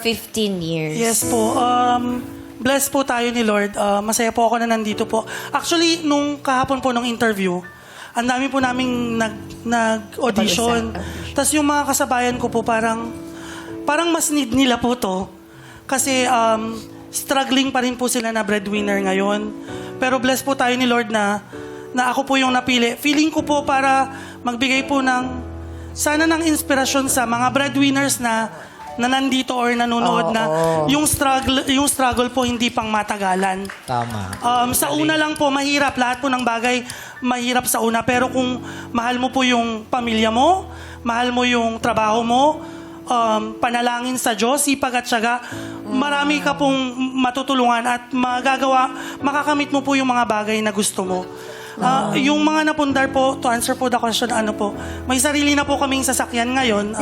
15 years. Yes po. Blessed po tayo ni Lord. Masaya po ako na nandito po. Actually, nung kahapon po nung interview, ang dami po naming nag-audition. Tapos yung mga kasabayan ko po parang mas need nila po to. Kasi struggling pa rin po sila na breadwinner ngayon. Pero blessed po tayo ni Lord na ako po yung napili. Feeling ko po para magbigay po sana ng inspirasyon sa mga breadwinners na nandito or nanonood na yung struggle po hindi pang matagalan. Tama. Sa una lang po, mahirap. Lahat po ng bagay, mahirap sa una. Pero kung mahal mo po yung pamilya mo, mahal mo yung trabaho mo, panalangin sa Diyos, sipag at syaga, marami ka pong matutulungan at makakamit mo po yung mga bagay na gusto mo. Yung mga napundar po, to answer po the question, may sarili na po kaming sasakyan ngayon.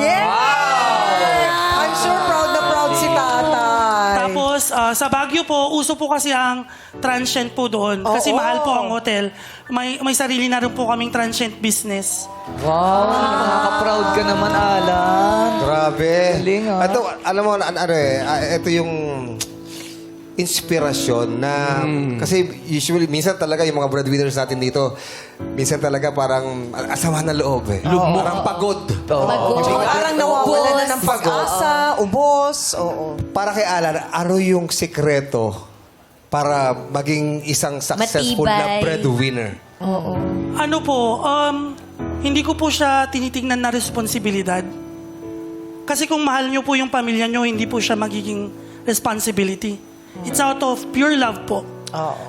I'm sure proud na proud si tatay. Tapos, sa Baguio po, uso po kasi ang transient po doon. Kasi mahal po ang hotel. May sarili na rin po kaming transient business. Wow, nakaka-proud ka naman, Alan. Grabe. Galing, ah. Ito, alam mo, ito yung inspirasyon na, kasi usually, minsan talaga yung mga breadwinners natin dito, minsan talaga parang asama na loob eh. Parang pagod. Parang nawawala na ng pag-asa, ubos. Oo. Para kay Alan, ano yung sikreto para maging isang successful na Matibay. breadwinner? Hindi ko po siya tinitingnan na responsibilidad. Kasi kung mahal niyo po yung pamilya niyo, hindi po siya magiging responsibility. It's out of pure love po.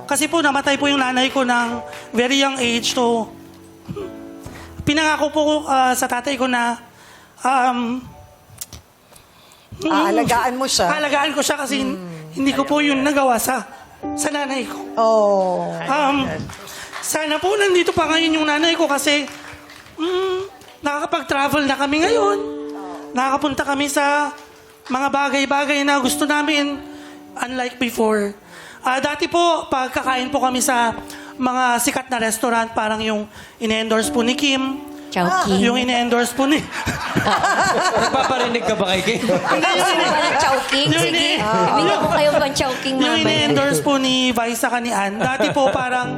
Kasi po, namatay po yung nanay ko ng very young age. So, pinangako po sa tatay ko na Aalagaan mo siya. alagaan ko siya kasi hindi ko po yun nagawa sa nanay ko. Oh. Sana po nandito pa ngayon yung nanay ko kasi nakakapag-travel na kami ngayon. Nakakapunta kami sa mga bagay-bagay na gusto namin, unlike before. Dati po, pagkakain po kami sa mga sikat na restaurant, parang yung ine-endorse po ni Kim. Chowking. Yung ine-endorse po ni... Nagpaparinig ka ba kay Kim? Hindi, Walang chowking? Yung Sige. Bigyan ko kayo pang chowking yung mamaya. ine-endorse po ni Vice sa kanian. Dati po parang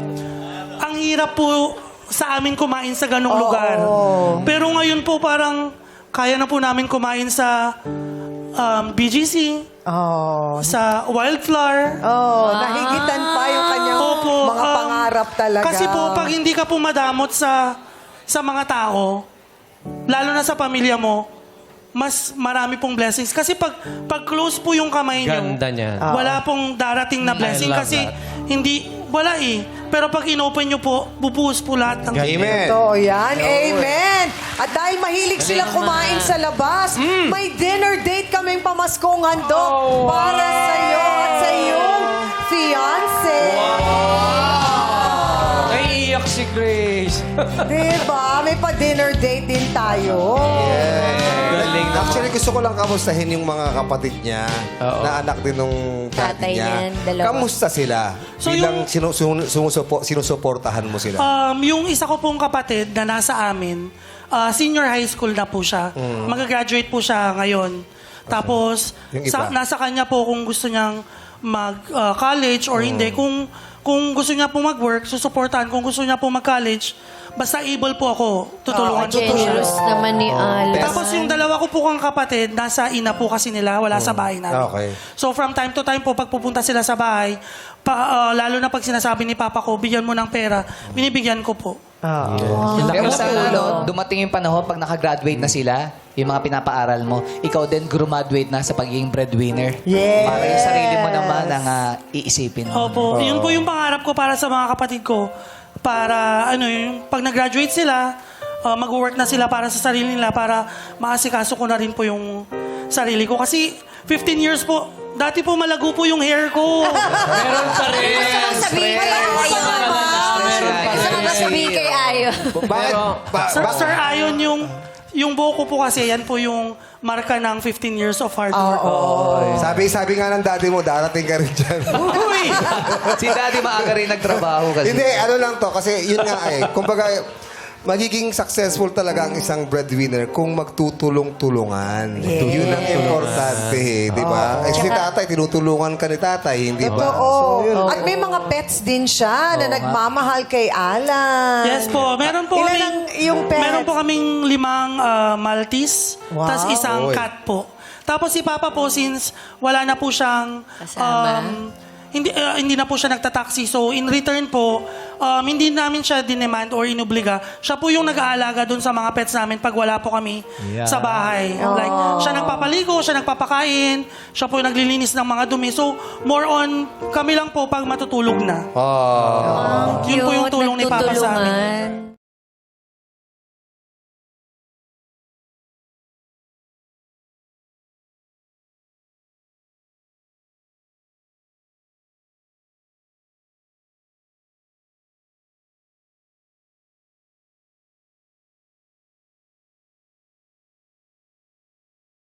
ang hirap po sa amin kumain sa ganong lugar. Pero ngayon po parang kaya na po namin kumain sa BGC, sa Wildflower. Nahigitan pa yung kanyang Opo, mga pangarap talaga. Kasi po, pag hindi ka po madamot sa mga tao, lalo na sa pamilya mo, mas marami pong blessings. Kasi pag close po yung kamay nyo, Ganda niya. wala pong darating na blessing. love Kasi that. wala eh. Pero pag inopen nyo po, bubuhos po lahat ng... Amen. Totoo yan. Amen. At dahil mahilig sila kumain sa labas, may dinner date kaming pamaskong handog para sa'yo at sa iyong fiancé. Naiiyak si Grace. Diba? May pa-dinner date din tayo. Galing na. Actually, gusto ko lang kamustahin yung mga kapatid niya na anak din nung Tatay tatay niya. niyan, dalawa. Kamusta sila? So, Bilang sinusuportahan mo sila. Yung isa ko pong kapatid na nasa amin, senior high school na po siya. Mag-graduate po siya ngayon. Tapos, Yung iba? nasa kanya po kung gusto niyang mag-college or hindi. Kung gusto niya po mag-work, susuportahan. Kung gusto niya po mag-college, basta able po ako, tutulungan ko po siya. Generous naman ni Alan. Tapos yung dalawa ko po kang kapatid, nasa ina po kasi nila, wala sa bahay namin. Okay. So from time to time po, pag pupunta sila sa bahay, lalo na pag sinasabi ni Papa ko, bigyan mo ng pera, binibigyan ko po. Pero sana, dumating yung panahon pag nakagraduate na sila, yung mga pinapaaral mo, ikaw din graduate na sa pagiging breadwinner. Yes. Para yung sarili mo naman ang iisipin mo. Opo, yun po yung pangarap ko para sa mga kapatid ko. Para, yung pag nag-graduate sila, mag-work na sila para sa sarili nila, para maasikaso ko na rin po yung sarili ko. Kasi 15 years po, dati po malago po yung hair ko. Meron pa rin. Sabihin kay Ayon. Gusto ko ba sabihin kay Ayon? Bakit? Sir Ayon, yung buhok ko po kasi, yan po yung marka ng 15 years of hard work. Sabi nga ng daddy mo, darating ka rin dyan. Uy! Si Daddy maaga rin nagtrabaho kasi. Hindi, ano lang to, kasi yun nga eh. Kumbaga, magiging successful talaga ang isang breadwinner kung magtutulong-tulungan. Yun ang importante, di ba? Eh, si tatay, tinutulungan ka ni tatay, hindi ba? Totoo. At may mga pets din siya na nagmamahal kay Alan. Yes po. Meron po Ilan kaming, ang iyong pets? Meron po kaming 5 Maltese, Wow. tas isang Oy. cat po. Tapos si Papa po, since wala na po siyang... Kasama. hindi na po siya nagtataksi. So, in return po, hindi namin siya dinemand or inubliga. Siya po yung nag-aalaga dun sa mga pets namin pag wala po kami sa bahay. Like, siya nagpapaligo, siya nagpapakain, siya po yung naglilinis ng mga dumi. So, more on, kami lang po pag matutulog na. Yun po yung tulong ni Papa sa amin. Nagtutulungan.